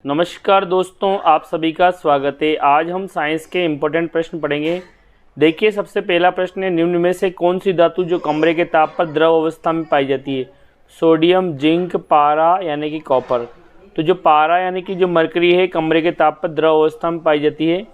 नमस्कार दोस्तों, आप सभी का स्वागत है। आज हम साइंस के इम्पोर्टेंट प्रश्न पढ़ेंगे। देखिए, सबसे पहला प्रश्न है, निम्न में से कौन सी धातु जो कमरे के ताप पर द्रव अवस्था में पाई जाती है? सोडियम, जिंक, पारा यानी कि कॉपर। तो जो पारा यानी कि जो मरकरी है, कमरे के ताप पर द्रव अवस्था में पाई जाती है।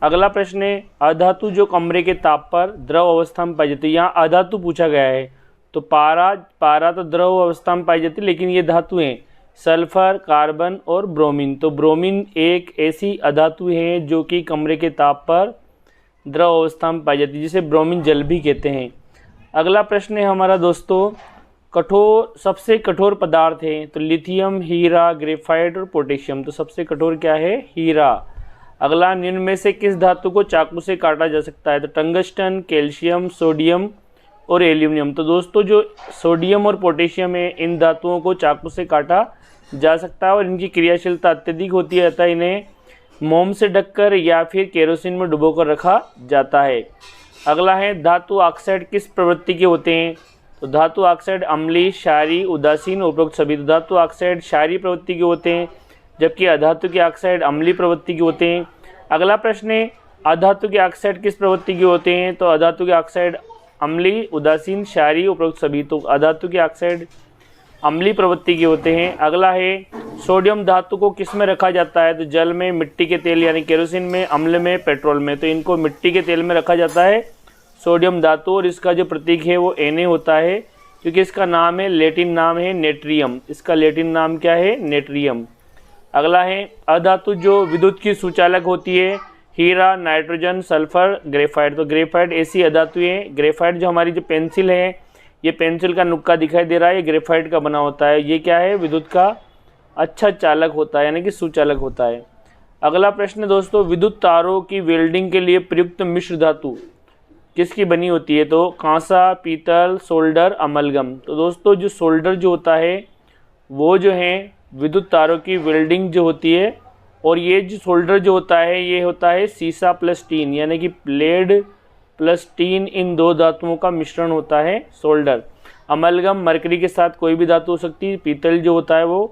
अगला प्रश्न है, अधातु जो कमरे के ताप पर द्रव अवस्था में पाई जाती है। यहाँ अधातु पूछा गया है, तो पारा तो द्रव अवस्था में पाई जाती है, लेकिन ये धातु हैं सल्फर, कार्बन और ब्रोमीन। तो ब्रोमीन एक ऐसी अधातु है जो कि कमरे के ताप पर द्रव अवस्था में पाई जाती है, जिसे ब्रोमीन जल भी कहते हैं। अगला प्रश्न है हमारा दोस्तों, सबसे कठोर पदार्थ है। तो लिथियम, हीरा, ग्रेफाइट और पोटेशियम। तो सबसे कठोर क्या है? हीरा। अगला, निम्न में से किस धातु को चाकू से काटा जा सकता है? तो टंगस्टन, कैल्शियम, सोडियम और एल्यूमिनियम। तो दोस्तों, जो सोडियम और पोटेशियम है, इन धातुओं को चाकू से काटा जा सकता है और इनकी क्रियाशीलता अत्यधिक होती है, अतः इन्हें मोम से ढककर या फिर केरोसिन में डुबोकर रखा जाता है। अगला है, धातु ऑक्साइड किस प्रवृत्ति के होते हैं? तो धातु ऑक्साइड अम्लीय, क्षारीय, उदासीन, उपरोक्त सभी। तो धातु ऑक्साइड क्षारीय प्रवृत्ति के होते हैं, जबकि अधातु के ऑक्साइड अम्लीय प्रवृत्ति के होते हैं। अगला प्रश्न है, अधातु के ऑक्साइड किस प्रवृत्ति के होते हैं? तो अधातु के ऑक्साइड अम्लीय, उदासीन, क्षारीय, उपरोक्त सभी। तो अधातु के ऑक्साइड अम्लीय प्रवृत्ति के होते हैं। अगला है, सोडियम धातु को किस में रखा जाता है? तो जल में, मिट्टी के तेल यानी केरोसिन में, अम्ल में, पेट्रोल में। तो इनको मिट्टी के तेल में रखा जाता है सोडियम धातु, और इसका जो प्रतीक है वो Na होता है, क्योंकि इसका नाम है, लेटिन नाम है नेट्रियम। इसका लेटिन नाम क्या है? नेट्रियम। अगला है, अधातु जो विद्युत की सुचालक होती है। हीरा, नाइट्रोजन, सल्फर, ग्रेफाइट। तो ग्रेफाइट ऐसी अधातु है। ग्रेफाइट जो हमारी जो पेंसिल है, ये पेंसिल का नुक्का दिखाई दे रहा है, ये ग्रेफाइट का बना होता है। ये क्या है? विद्युत का अच्छा चालक होता है, यानी कि सुचालक होता है। अगला प्रश्न दोस्तों, विद्युत तारों की वेल्डिंग के लिए प्रयुक्त मिश्र धातु किसकी बनी होती है? तो कांसा, पीतल, सोल्डर, अमलगम। तो दोस्तों, जो सोल्डर जो होता है वो जो है विद्युत तारों की वेल्डिंग जो होती है, और ये जो सोल्डर जो होता है ये होता है सीसा प्लस टीन, यानी कि लेड प्लस टीन, इन दो धातुओं का मिश्रण होता है सोल्डर। अमलगम मरकरी के साथ कोई भी धातु हो सकती है। पीतल जो होता है वो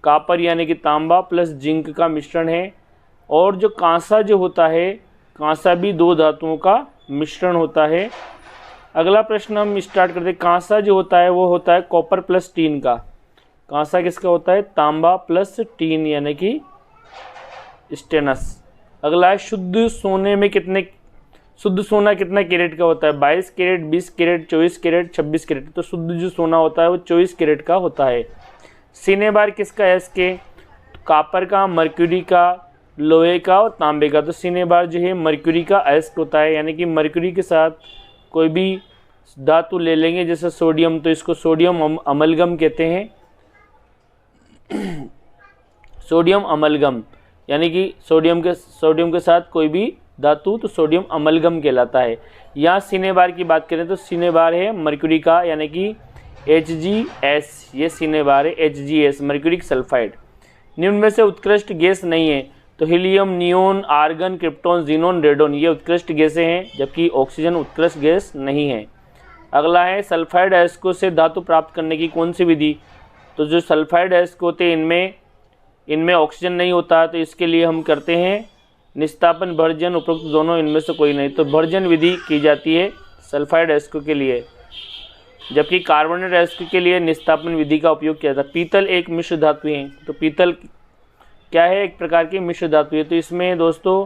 कापर यानी कि तांबा प्लस जिंक का मिश्रण है। और जो कांसा जो होता है, कांसा भी दो धातुओं का मिश्रण होता है। अगला प्रश्न हम स्टार्ट करते हैं। कांसा जो होता है वो होता है कॉपर प्लस टीन का। कांसा किसका होता है? तांबा प्लस टीन यानी कि स्टेनस। अगला है, शुद्ध सोना कितना कैरेट का होता है? 22 कैरेट, 20 कैरेट, 24 कैरेट, 26 कैरेट। तो शुद्ध जो सोना होता है वो 24 कैरेट का होता है। सीने बार किसका है? इसके कापर का, मर्क्यूरी का, लोहे का और तांबे का। तो सीने बार जो है मर्क्यूरी का अयस्क होता है, यानी कि मर्क्यूरी के साथ कोई भी धातु ले लेंगे जैसे सोडियम, तो इसको सोडियम अमलगम कहते हैं। सोडियम अमलगम यानी कि सोडियम के साथ कोई भी धातु तो सोडियम अमलगम कहलाता है। यहाँ सीने बार की बात करें तो सीने बार है मर्क्यूरी का, यानी कि HgS। ये सीने बार है HgS, मर्क्यूरिक सल्फाइड। निम्न में से उत्कृष्ट गैस नहीं है? तो helium, neon, argon, krypton, xenon, radon, ये उत्कृष्ट गैसें हैं, जबकि ऑक्सीजन उत्कृष्ट गैस नहीं है। अगला है, सल्फाइड अयस्कों से धातु प्राप्त करने की कौन सी विधि? तो जो सल्फाइड अयस्क होते हैं इनमें ऑक्सीजन नहीं होता, तो इसके लिए हम करते हैं निस्तापन, भर्जन, उपरोक्त दोनों इनमें से कोई नहीं। तो भर्जन विधि की जाती है सल्फाइड अयस्कों के लिए, जबकि कार्बोनेट अयस्क के लिए निस्तापन विधि का उपयोग किया जाता है। पीतल एक मिश्र धातु है। तो पीतल क्या है? एक प्रकार की मिश्र धातु है। तो इसमें दोस्तों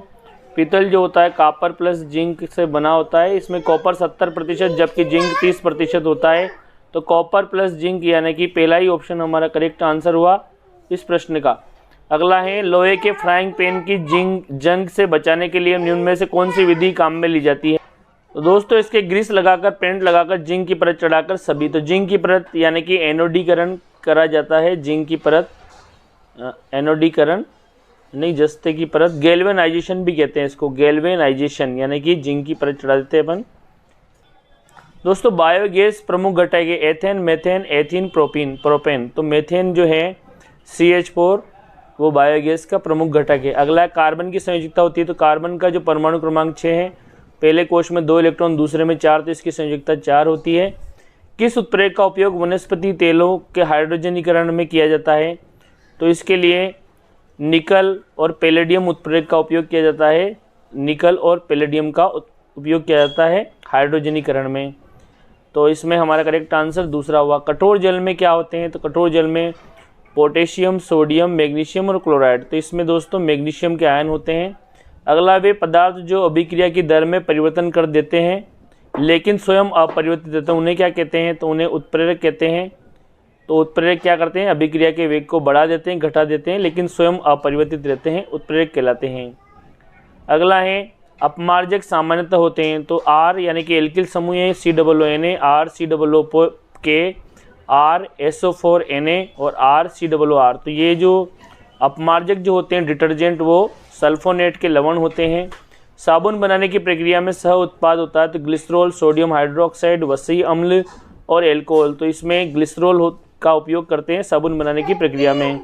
पीतल जो होता है कापर प्लस जिंक से बना होता है। इसमें कॉपर 70%, जबकि जिंक 30% होता है। तो कॉपर प्लस जिंक यानी कि पहला ही ऑप्शन हमारा करेक्ट आंसर हुआ इस प्रश्न का। अगला है, लोहे के फ्राइंग पैन की जंग से बचाने के लिए निम्न में से कौन सी विधि काम में ली जाती है? तो दोस्तों, इसके ग्रीस लगाकर, पेंट लगाकर, जिंक की परत चढ़ाकर सभी। तो जिंक की परत यानी कि एनोडीकरण करा जाता है। जिंक की परत, एनोडीकरण नहीं, जस्ते की परत, गैल्वेनाइजेशन भी कहते हैं इसको, गैल्वेनाइजेशन यानी कि जिंक की परत चढ़ा देते हैं अपन। दोस्तों, बायोगैस प्रमुख घटक है एथेन, मेथेन, एथीन, प्रोपेन। तो मेथेन जो है CH4 वो बायोगैस का प्रमुख घटक है। अगला कार्बन की संयोजकता होती है। तो कार्बन का जो परमाणु क्रमांक 6 है, पहले कोश में 2 इलेक्ट्रॉन, दूसरे में 4, तो इसकी संयोजकता 4 होती है। किस उत्प्रेरक का उपयोग वनस्पति तेलों के हाइड्रोजनीकरण में किया जाता है? तो इसके लिए निकल और पैलेडियम उत्प्रेरक का उपयोग किया जाता है। निकल और पैलेडियम का उपयोग किया जाता है हाइड्रोजनीकरण में। तो इसमें हमारा करेक्ट आंसर दूसरा हुआ। कठोर जल में क्या होते हैं? तो कठोर जल में पोटेशियम, सोडियम, मैग्नीशियम और क्लोराइड। तो इसमें दोस्तों मैग्नीशियम के आयन होते हैं। अगला, वे पदार्थ जो अभिक्रिया की दर में परिवर्तन कर देते हैं लेकिन स्वयं अपरिवर्तित रहते हैं, उन्हें क्या कहते हैं? तो उन्हें उत्प्रेरक कहते हैं। तो उत्प्रेरक क्या करते हैं? अभिक्रिया के वेग को बढ़ा देते हैं, घटा देते हैं, लेकिन स्वयं अपरिवर्तित रहते हैं, उत्प्रेरक कहलाते हैं। अगला है अपमार्जक सामान्यतः होते हैं। तो आर यानी कि एल्किल समूह है, COONA, RCOOK, RSO4Na और RCOOR। तो ये जो अपमार्जक जो होते हैं डिटर्जेंट, वो सल्फोनेट के लवण होते हैं। साबुन बनाने की प्रक्रिया में सह उत्पाद होता है तो ग्लिसरॉल, सोडियम हाइड्रोक्साइड, वसी अम्ल और एल्कोहल। तो इसमें ग्लिसरॉल का उपयोग करते हैं साबुन बनाने की प्रक्रिया में।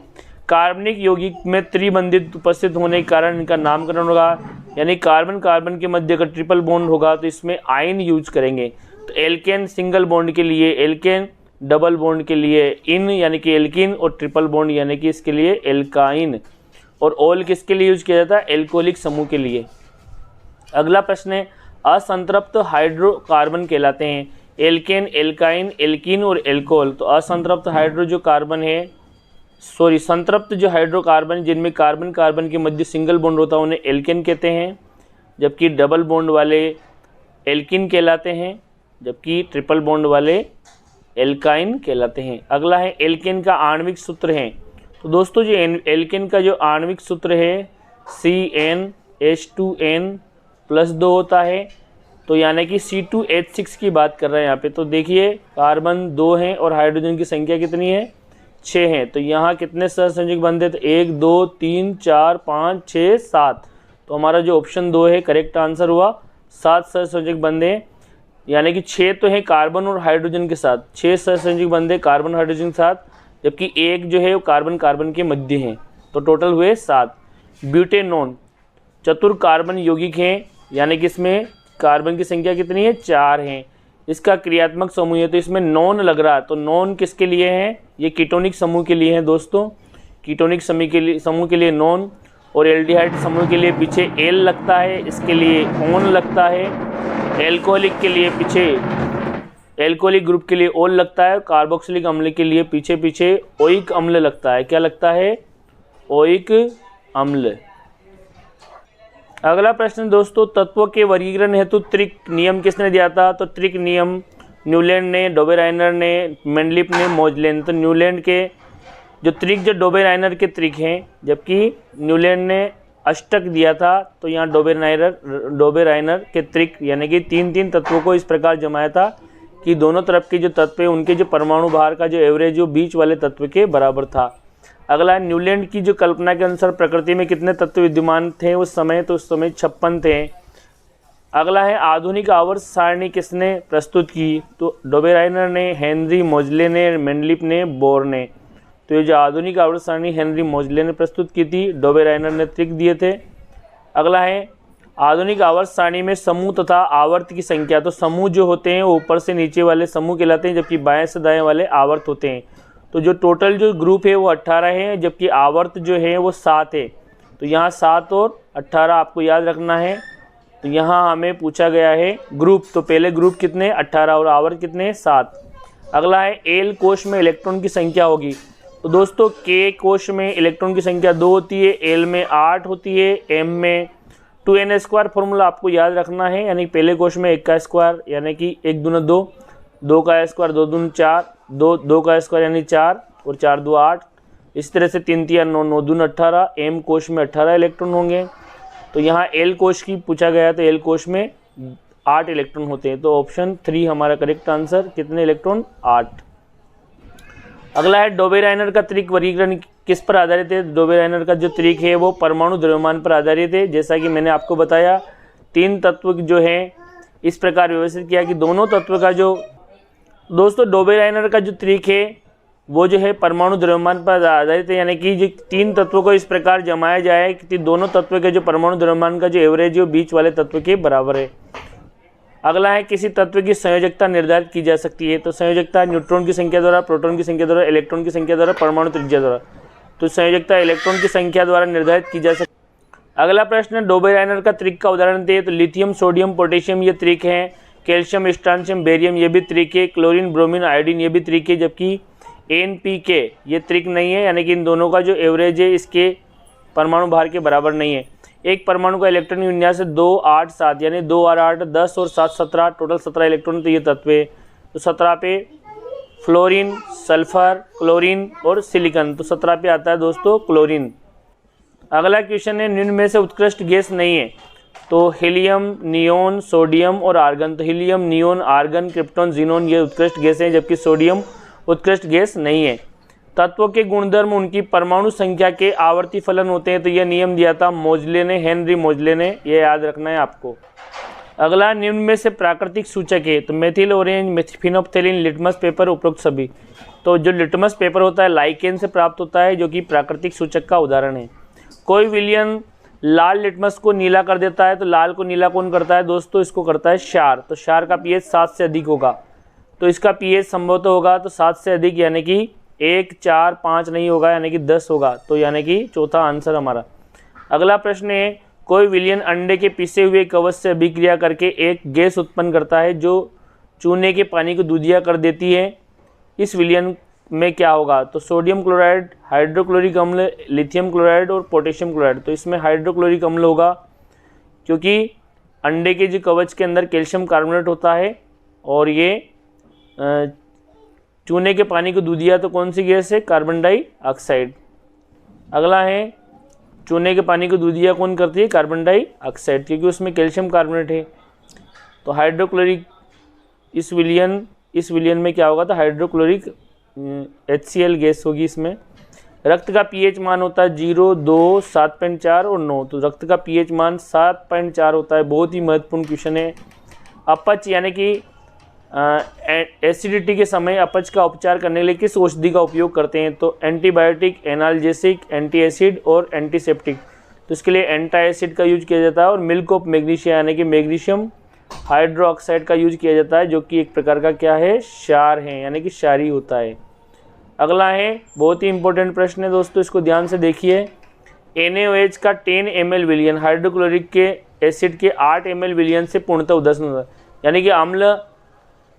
कार्बनिक यौगिक में त्रिबंधित उपस्थित होने के कारण इनका नामकरण होगा, यानी कार्बन कार्बन के मध्य का ट्रिपल बॉन्ड होगा तो इसमें आयन यूज करेंगे। तो एल्केन सिंगल बॉन्ड के लिए एल्केन, डबल बॉन्ड के लिए इन यानी कि एल्किन और ट्रिपल बॉन्ड यानी कि इसके लिए एल्काइन। और ऑल किसके लिए यूज किया जाता है? एल्कोहलिक समूह के लिए। अगला प्रश्न है असंतृप्त हाइड्रोकार्बन कहलाते हैं एल्केन, एल्काइन, एल्किन और एल्कोहल। तो असंतृप्त हाइड्रो जो कार्बन है, संतृप्त जो हाइड्रोकार्बन जिनमें कार्बन कार्बन के मध्य सिंगल बॉन्ड होता है उन्हें एल्केन कहते हैं, जबकि डबल बॉन्ड वाले एल्किन कहलाते हैं, जबकि ट्रिपल बॉन्ड वाले एल्काइन कहलाते हैं। अगला है एल्केन का आणविक सूत्र है। तो दोस्तों जो एल्केन का जो आणविक सूत्र है CnH2n+2 होता है। तो यानी कि C2H6 की बात कर रहे हैं यहाँ पे। तो देखिए कार्बन 2 हैं और हाइड्रोजन की संख्या कितनी है? 6 हैं। तो यहाँ कितने सहसंयोजक बंधे? तो 1 2 3 4 5 6 7। तो हमारा जो ऑप्शन 2 है करेक्ट आंसर हुआ। 7 सहसंयोजक बंधे, यानी कि 6 तो है कार्बन और हाइड्रोजन के साथ, 6 सहसंयोजक बंधे कार्बन हाइड्रोजन के साथ, जबकि एक जो है वो कार्बन कार्बन के मध्य है। तो टोटल हुए 7। ब्यूटेनॉन चतुर कार्बन यौगिक हैं, यानी कि इसमें कार्बन की संख्या कितनी है? 4 है। इसका क्रियात्मक समूह है तो इसमें नॉन लग रहा है। तो नॉन किसके लिए है? ये कीटोनिक समूह के लिए है दोस्तों। कीटोनिक समूह के लिए नॉन, और एल्डिहाइड समूह के लिए पीछे एल लगता है, इसके लिए ओन लगता है। एल्कोहलिक के लिए पीछे, एल्कोहलिक ग्रुप के लिए ओल लगता है। कार्बोक्सिलिक अम्ल के लिए पीछे ओइक अम्ल लगता है। क्या लगता है? ओइक अम्ल। अगला प्रश्न दोस्तों, तत्वों के वर्गीकरण हेतु त्रिक नियम किसने दिया था? तो त्रिक नियम न्यूलैंड ने, डोबेराइनर ने, मेंडलिप ने, मोजले ने। तो न्यूलैंड के जो त्रिक जो डोबेराइनर के त्रिक हैं, जबकि न्यूलैंड ने अष्टक दिया था। तो यहाँ डोबेराइनर के त्रिक यानी कि 3 तत्वों को इस प्रकार जमाया था कि दोनों तरफ के जो तत्व हैं उनके जो परमाणु भार का जो एवरेज जो बीच वाले तत्व के बराबर था। अगला है न्यूलैंड की जो कल्पना के अनुसार प्रकृति में कितने तत्व विद्यमान थे उस समय? तो उस समय 56 थे। अगला है आधुनिक आवर्त सारणी किसने प्रस्तुत की? तो डोबेराइनर ने, हेनरी मोजले ने, मेंडलिप ने, बोर ने। तो ये जो आधुनिक आवर्त सारणी हेनरी मोजले ने प्रस्तुत की थी, डोबेराइनर ने त्रिक दिए थे। अगला है आधुनिक आवर्त सारणी में समूह तथा आवर्त की संख्या। तो समूह जो होते हैं वो ऊपर से नीचे वाले समूह कहलाते हैं, जबकि बाएं से दाएं वाले आवर्त होते हैं। तो जो टोटल जो ग्रुप है वो 18 है, जबकि आवर्त जो है वो 7 है। तो यहाँ 7 और 18 आपको याद रखना है। तो यहाँ हमें पूछा गया है ग्रुप, तो पहले ग्रुप कितने? 18 और आवर्त कितने? 7। अगला है एल कोश में इलेक्ट्रॉन की संख्या होगी। तो दोस्तों के कोश में इलेक्ट्रॉन की संख्या 2 होती है, एल में 8 होती है, एम में 2n² फॉर्मूला आपको याद रखना है। यानी पहले कोश में 1 का स्क्वायर यानी कि 1 दूना 2, 2 का स्क्वायर 2 दूना 4, 2 का स्क्वायर यानी 4 और 4 2 8। इस तरह से 3 3 9, 9 दूना 18। एम कोश में 18 इलेक्ट्रॉन होंगे। तो यहाँ एल कोश की पूछा गया तो एल कोश में 8 इलेक्ट्रॉन होते हैं। तो ऑप्शन 3 हमारा करेक्ट आंसर। कितने इलेक्ट्रॉन? 8। अगला है डोबेराइनर का त्रिक वर्गीकरण किस पर आधारित है? डोबेराइनर का जो त्रिक है वो परमाणु द्रव्यमान पर आधारित है। जैसा कि मैंने आपको बताया 3 तत्व जो हैं इस प्रकार व्यवस्थित किया कि दोनों तत्व का जो दोस्तों डोबेराइनर का जो त्रिक है वो जो है परमाणु द्रव्यमान पर आधारित है। यानी कि जो 3 तत्वों को इस प्रकार जमाया जाए कि दोनों तत्व के जो परमाणु द्रव्यमान का जो एवरेज है बीच वाले तत्व के बराबर है। अगला है किसी तत्व की संयोजकता निर्धारित की जा सकती है। तो संयोजकता न्यूट्रॉन की संख्या द्वारा, प्रोटॉन की संख्या द्वारा, इलेक्ट्रॉन की संख्या द्वारा, परमाणु त्रिज्या द्वारा। तो संयोजकता इलेक्ट्रॉन की संख्या द्वारा निर्धारित की जा सकती है। अगला प्रश्न है डोबेराइनर का त्रिक का उदाहरण दे। तो लिथियम, सोडियम, पोटेशियम ये त्रिक हैं। कैल्शियम, स्ट्रांशियम, बेरियम ये भी त्रिक है। क्लोरीन, ब्रोमीन, आयोडीन ये भी त्रिक है। जबकि NPK ये त्रिक नहीं है, यानी कि इन दोनों का जो एवरेज है इसके परमाणु भार के बराबर नहीं है। एक परमाणु का इलेक्ट्रॉन विन्यास है 2, 8, 7, यानी 2 और 8 10 और 7 17, टोटल 17 इलेक्ट्रॉन। तो ये तत्व है। तो 17 पे फ्लोरीन, सल्फर, क्लोरीन और सिलिकॉन। तो 17 पे आता है दोस्तों क्लोरीन। अगला क्वेश्चन है निम्न में से उत्कृष्ट गैस नहीं है। तो हीलियम, नियोन, सोडियम और आर्गन। तो helium, neon, argon, krypton, xenon ये उत्कृष्ट गैस हैं, जबकि सोडियम उत्कृष्ट गैस नहीं है। तत्वों के गुणधर्म उनकी परमाणु संख्या के आवर्ती फलन होते हैं। तो यह नियम दिया था मोजले ने, हेनरी मोजले ने, यह याद रखना है आपको। अगला निम्न में से प्राकृतिक सूचक है। तो मेथिल ऑरेंज, फिनोप्थेलिन, लिटमस पेपर, उपरोक्त सभी। तो जो लिटमस पेपर होता है लाइकेन से प्राप्त होता है, जो कि प्राकृतिक सूचक का उदाहरण है। कोई विलयन लाल लिटमस को नीला कर देता है। तो लाल को नीला कौन करता है दोस्तों? इसको करता है क्षार। तो क्षार का pH 7 से अधिक होगा। तो इसका pH संभवतः होगा तो 7 से अधिक, यानी कि 1, 4, 5 नहीं होगा, यानी कि 10 होगा। तो यानी कि चौथा आंसर हमारा। अगला प्रश्न है कोई विलयन अंडे के पिसे हुए कवच से अभिक्रिया करके एक गैस उत्पन्न करता है जो चूने के पानी को दूधिया कर देती है। इस विलयन में क्या होगा? तो सोडियम क्लोराइड, हाइड्रोक्लोरिक अम्ल, लिथियम क्लोराइड और पोटेशियम क्लोराइड। तो इसमें हाइड्रोक्लोरिक अम्ल होगा, क्योंकि अंडे के जो कवच के अंदर कैल्शियम कार्बोनेट होता है और ये चूने के पानी को दूधिया। तो कौन सी गैस है? Carbon dioxide. अगला है चूने के पानी को दूधिया कौन करती है? कार्बन डाइऑक्साइड, क्योंकि उसमें कैल्शियम कार्बोनेट है। तो हाइड्रोक्लोरिक इस विलयन में क्या होगा? तो हाइड्रोक्लोरिक HCl गैस होगी इसमें। रक्त का pH मान होता है 0, 2, 7.4 और 9। तो रक्त का pH मान 7.4 होता है। बहुत ही महत्वपूर्ण क्वेश्चन है। अपच यानी कि एसिडिटी के समय अपच का उपचार करने के लिए किस औषधि का उपयोग करते हैं? तो एंटीबायोटिक, एनाल्जेसिक, एंटी एसिड और एंटीसेप्टिक। तो इसके लिए एंटा एसिड का यूज किया जाता है। और मिल्क ऑफ मैग्नीशिया यानी कि मैग्नीशियम हाइड्रोक्साइड का यूज किया जाता है, जो कि एक प्रकार का क्या है? क्षार है, यानी कि क्षारी होता है। अगला है बहुत ही इंपॉर्टेंट प्रश्न है दोस्तों, इसको ध्यान से देखिए। NaOH का 10 ml विलयन हाइड्रोक्लोरिक के एसिड के 8 ml विलयन से पूर्णतः उदासीन होता है, यानी कि अम्ल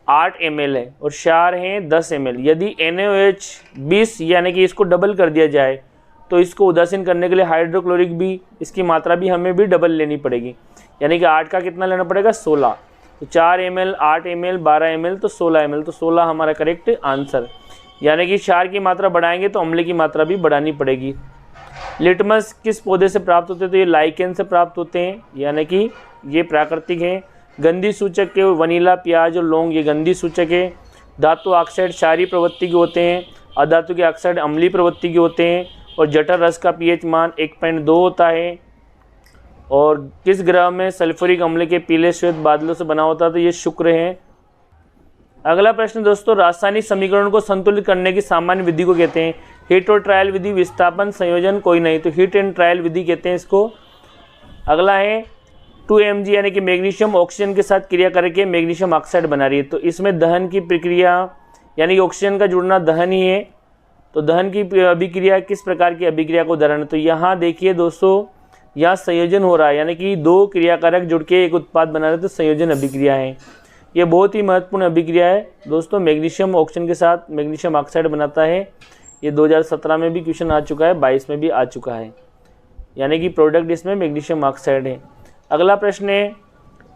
8 ml है और क्षार हैं 10 ml। यदि NaOH 20 यानी कि इसको डबल कर दिया जाए तो इसको उदासीन करने के लिए हाइड्रोक्लोरिक भी इसकी मात्रा भी हमें भी डबल लेनी पड़ेगी, यानी कि 8 का कितना लेना पड़ेगा? 16। तो 4 ml, 8 ml, 12 ml, तो 16 ml। तो 16 हमारा करेक्ट आंसर। यानी कि क्षार की मात्रा बढ़ाएंगे तो अम्ल की मात्रा भी बढ़ानी पड़ेगी। लिटमस किस पौधे से प्राप्त होते हैं? तो ये लाइकेन से प्राप्त होते हैं, यानी कि ये प्राकृतिक हैं। गंधी सूचक के वनीला, प्याज और लौंग ये गंधी सूचक है। धातु ऑक्साइड क्षारीय प्रवृत्ति के होते हैं, अधातु के ऑक्साइड अम्लीय प्रवृत्ति के होते हैं। और जठर रस का pH मान 1.2 होता है। और किस ग्रह में सल्फ्यूरिक अम्ल के पीले श्वेत बादलों से बना होता है? तो ये शुक्र है। अगला प्रश्न दोस्तों, रासायनिक समीकरण को संतुलित करने की सामान्य विधि को कहते हैं? हीट और ट्रायल विधि, विस्थापन, संयोजन, कोई नहीं। तो हीट एंड ट्रायल विधि कहते हैं इसको। अगला है 2Mg यानी कि मैग्नीशियम ऑक्सीजन के साथ क्रिया करके मैग्नीशियम ऑक्साइड बना रही है। तो इसमें दहन की प्रक्रिया यानी कि ऑक्सीजन का जुड़ना दहन ही है। तो दहन की अभिक्रिया किस प्रकार की अभिक्रिया को उदाहरण है? तो यहाँ देखिए दोस्तों, यहाँ संयोजन हो रहा है, यानी कि दो क्रियाकारक जुड़ के एक उत्पाद बना रहे, तो संयोजन अभिक्रिया है। ये बहुत ही महत्वपूर्ण अभिक्रिया है दोस्तों। मैग्नीशियम ऑक्सीजन के साथ मैग्नीशियम ऑक्साइड बनाता है। ये 2017 में भी क्वेश्चन आ चुका है, 22 में भी आ चुका है, यानी कि प्रोडक्ट इसमें मैग्नीशियम ऑक्साइड है। अगला प्रश्न है,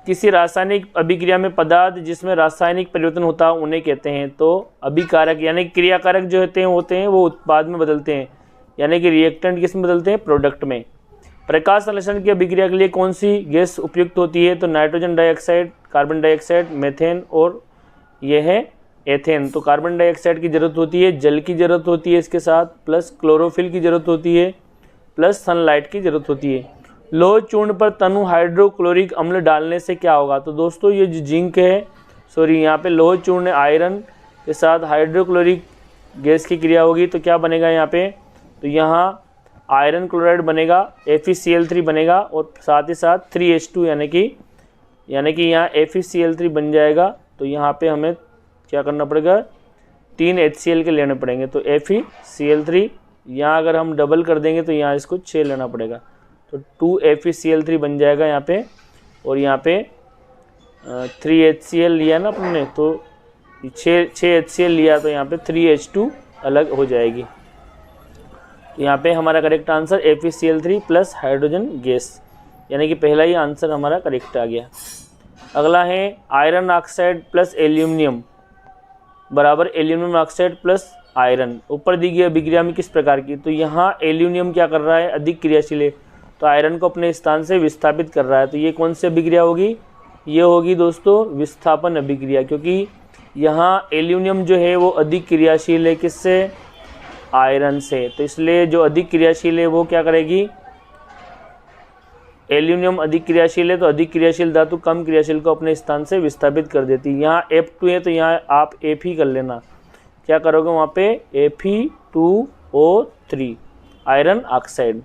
किसी रासायनिक अभिक्रिया में पदार्थ जिसमें रासायनिक परिवर्तन होता है उन्हें कहते हैं? तो अभिकारक यानी क्रियाकारक जो होते हैं वो उत्पाद में बदलते हैं, यानी कि रिएक्टेंट किस में बदलते हैं? प्रोडक्ट में। प्रकाश संश्लेषण की अभिक्रिया के लिए कौन सी गैस उपयुक्त होती है? तो nitrogen dioxide, carbon dioxide, methane और यह है एथेन। तो कार्बन डाइऑक्साइड की जरूरत होती है, जल की जरूरत होती है इसके साथ, प्लस क्लोरोफिल की जरूरत होती है, प्लस सनलाइट की जरूरत होती है। लोह चूर्ण पर तनु हाइड्रोक्लोरिक अम्ल डालने से क्या होगा? तो दोस्तों ये जो जिंक है, यहाँ पे लोह चूर्ण आयरन के साथ हाइड्रोक्लोरिक गैस की क्रिया होगी तो क्या बनेगा यहाँ पे? तो यहाँ आयरन क्लोराइड बनेगा, FeCl3 बनेगा और साथ ही साथ 3H2 यानी कि यहाँ FeCl3 बन जाएगा। तो यहाँ पे हमें क्या करना पड़ेगा? 3 HCl के लेने पड़ेंगे। तो FeCl3 यहाँ अगर हम डबल कर देंगे तो यहाँ इसको 6 लेना पड़ेगा, तो 2FeCl3 बन जाएगा यहाँ पे। और यहाँ पे 3HCl लिया ना अपने, तो 6 HCl लिया, तो यहाँ पे 3H2 अलग हो जाएगी। तो यहाँ पे हमारा correct answer FeCl3 plus hydrogen gas, यानी कि पहला ही आंसर हमारा करेक्ट आ गया। अगला है आयरन ऑक्साइड प्लस एल्यूमिनियम बराबर एल्यूमिनियम ऑक्साइड प्लस आयरन। ऊपर दी गई अभिक्रिया में किस प्रकार की, तो यहाँ एल्यूमिनियम क्या कर रहा है, अधिक क्रियाशील है, तो आयरन को अपने स्थान से विस्थापित कर रहा है। तो ये कौन सी अभिक्रिया होगी, ये होगी दोस्तों विस्थापन अभिक्रिया, क्योंकि यहाँ एल्यूमिनियम जो है वो अधिक क्रियाशील है किससे, आयरन से। तो इसलिए जो अधिक क्रियाशील है वो क्या करेगी, एल्यूमिनियम अधिक क्रियाशील है, तो अधिक क्रियाशील धातु कम क्रियाशील को अपने स्थान से विस्थापित कर देती है। यहाँ F2 है तो यहाँ आप F ही कर लेना, क्या करोगे वहाँ पे Fe2O3 आयरन ऑक्साइड।